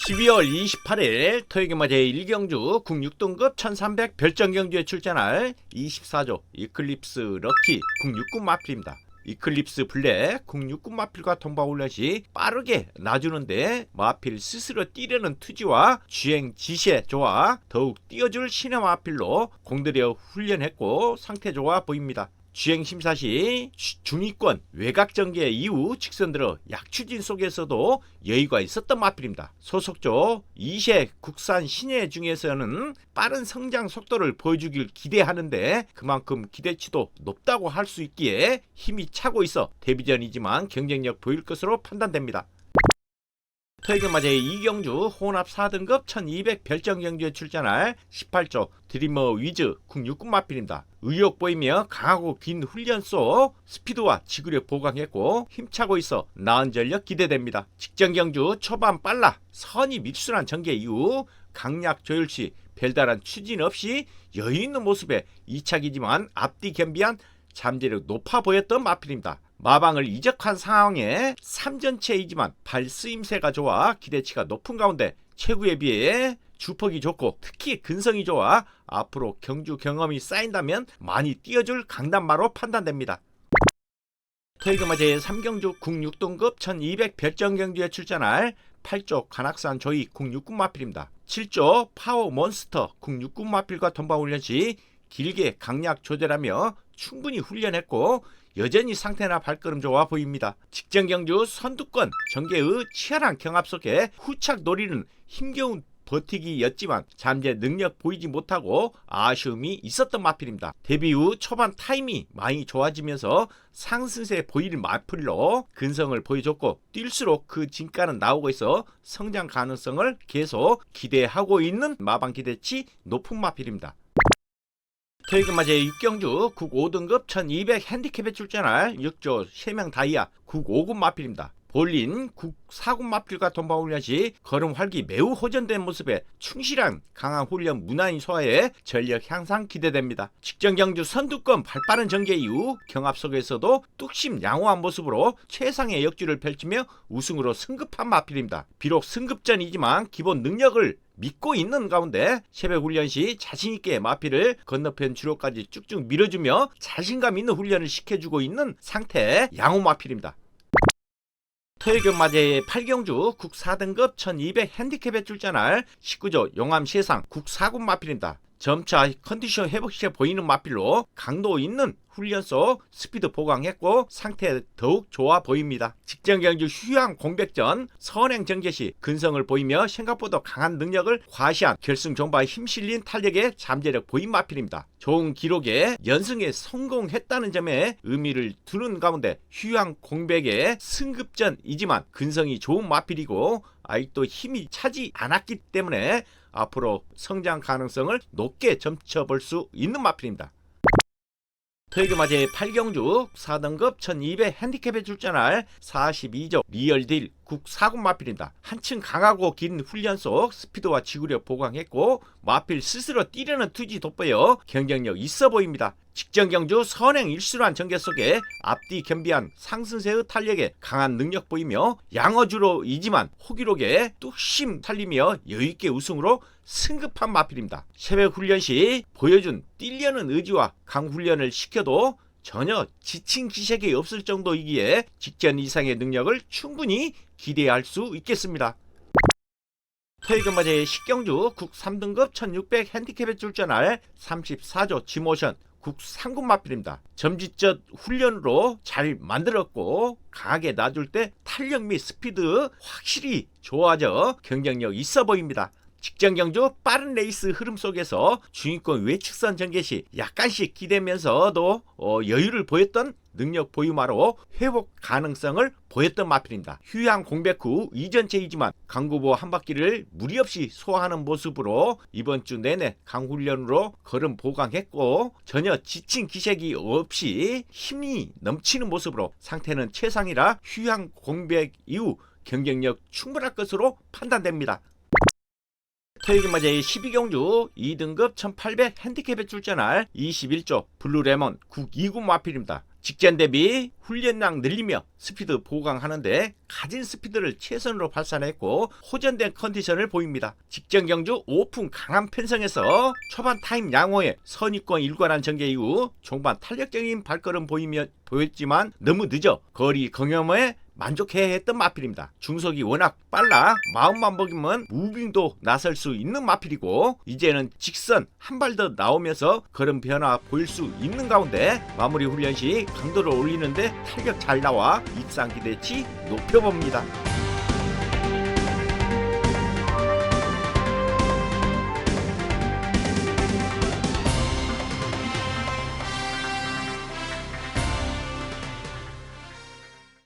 12월 28일 토요일마저 1경주 국6등급 1300 별정경주에 출전할 24조 이클립스 럭키 국6군 마필입니다. 이클립스 블랙 국6군 마필과 통방 훈련 시 빠르게 놔주는데 마필 스스로 뛰려는 투지와 주행 지시에 좋아 더욱 뛰어줄 신의 마필로 공들여 훈련했고 상태 좋아 보입니다. 주행 심사 시 중위권 외곽 전개 이후 직선 들어 약추진 속에서도 여유가 있었던 마필입니다. 소속조 2세 국산 신예 중에서는 빠른 성장 속도를 보여주길 기대하는데 그만큼 기대치도 높다고 할 수 있기에 힘이 차고 있어 데뷔전이지만 경쟁력 보일 것으로 판단됩니다. 토요일마저 이경주 혼합 4등급 1200 별정경주에 출전할 18조 드리머 위즈 국6군 마필입니다. 의욕 보이며 강하고 긴 훈련 속 스피드와 지구력 보강했고 힘차고 있어 나은 전력 기대됩니다. 직전 경주 초반 빨라 선이 밀순한 전개 이후 강약 조율 시 별다른 추진 없이 여유있는 모습에 2차기지만 앞뒤 겸비한 잠재력 높아 보였던 마필입니다. 마방을 이적한 상황에 3전체이지만 발쓰임새가 좋아 기대치가 높은 가운데 최구에 비해 주폭이 좋고 특히 근성이 좋아 앞으로 경주 경험이 쌓인다면 많이 뛰어줄 강단마로 판단됩니다. 토요일마저 3경주 국6등급 1200 별정경주에 출전할 8조 관악산 조이 국6군 마필입니다. 7조 파워 몬스터 국6군 마필과 통방 훈련 시 길게 강약 조절하며 충분히 훈련했고 여전히 상태나 발걸음 좋아 보입니다. 직전 경주 선두권 전개의 치열한 경합 속에 후착 노리는 힘겨운 버티기였지만 잠재 능력 보이지 못하고 아쉬움이 있었던 마필입니다. 데뷔 후 초반 타임이 많이 좋아지면서 상승세 보이는 마필로 근성을 보여줬고 뛸수록 그 진가는 나오고 있어 성장 가능성을 계속 기대하고 있는 마방 기대치 높은 마필입니다. 토요일마저 6경주 국 5등급 1200 핸디캡에 출전할 6조 3명 다이아 국 5군 마필입니다. 볼린 국 4군 마필과 통방 훈련 시 걸음 활기 매우 호전된 모습에 충실한 강한 훈련 무난히 소화해 전력 향상 기대됩니다. 직전 경주 선두권 발빠른 전개 이후 경합 속에서도 뚝심 양호한 모습으로 최상의 역주를 펼치며 우승으로 승급한 마필입니다. 비록 승급전이지만 기본 능력을 믿고 있는 가운데 새벽 훈련 시 자신있게 마필을 건너편 주로까지 쭉쭉 밀어주며 자신감 있는 훈련을 시켜주고 있는 상태 양호 마필입니다. 토요일마저 8경주 국 4등급 1200 핸디캡에 출전할 19조 용암 세상 국 4군 마필입니다. 점차 컨디션 회복시켜 보이는 마필로 강도 있는 훈련 속 스피드 보강했고 상태 더욱 좋아 보입니다. 직전 경주 휴양 공백전 선행 전개 시 근성을 보이며 생각보다 강한 능력을 과시한 결승 존바에 힘실린 탄력의 잠재력 보인 마필입니다. 좋은 기록에 연승에 성공했다는 점에 의미를 두는 가운데 휴양 공백의 승급전이지만 근성이 좋은 마필이고 아직도 힘이 차지 않았기 때문에 앞으로 성장 가능성을 높게 점쳐볼 수 있는 마필입니다. 토요일마저 8경주 4등급 1200 핸디캡에 출전할 42조 리얼딜 국 4군 마필입니다. 한층 강하고 긴 훈련 속 스피드와 지구력 보강했고 마필 스스로 뛰려는 투지 돋보여 경쟁력 있어 보입니다. 직전 경주 선행 일수란 전개 속에 앞뒤 겸비한 상승세의 탄력에 강한 능력 보이며 양어주로이지만 호기록에 뚝심 살리며 여유있게 우승으로 승급한 마필입니다. 새벽 훈련 시 보여준 뛰려는 의지와 강훈련을 시켜도 전혀 지친 기색이 없을 정도이기에 직전 이상의 능력을 충분히 기대할 수 있겠습니다. 토요일마저 10경주 국 3등급 1600 핸디캡에 출전할 34조 지모션 국 3군 마필입니다. 점지적 훈련으로 잘 만들었고 강하게 놔줄 때 탄력 및 스피드 확실히 좋아져 경쟁력 있어 보입니다. 직전 경주 빠른 레이스 흐름 속에서 중위권 외측선 전개 시 약간씩 기대면서도 여유를 보였던 능력 보유마로 회복 가능성을 보였던 마필입니다. 휴양 공백 후 이전체이지만 강구보 한 바퀴를 무리 없이 소화하는 모습으로 이번 주 내내 강훈련으로 걸음 보강했고 전혀 지친 기색이 없이 힘이 넘치는 모습으로 상태는 최상이라 휴양 공백 이후 경쟁력 충분할 것으로 판단됩니다. 토요기마 제12경주 2등급 1800 핸디캡에 출전할 21조 블루레몬 국이군 마필입니다. 직전 대비 훈련량 늘리며 스피드 보강하는데 가진 스피드를 최선으로 발산했고 호전된 컨디션을 보입니다. 직전 경주 오픈 강한 편성에서 초반 타임 양호에 선입권 일관한 전개 이후 종반 탄력적인 발걸음 보였지만 너무 늦어 거리 경험에 만족해야 했던 마필입니다. 중속이 워낙 빨라 마음만 먹이면 무빙도 나설 수 있는 마필이고 이제는 직선 한 발 더 나오면서 걸음 변화 보일 수 있는 가운데 마무리 훈련 시 강도를 올리는데 탄력 잘 나와 입상 기대치 높여봅니다.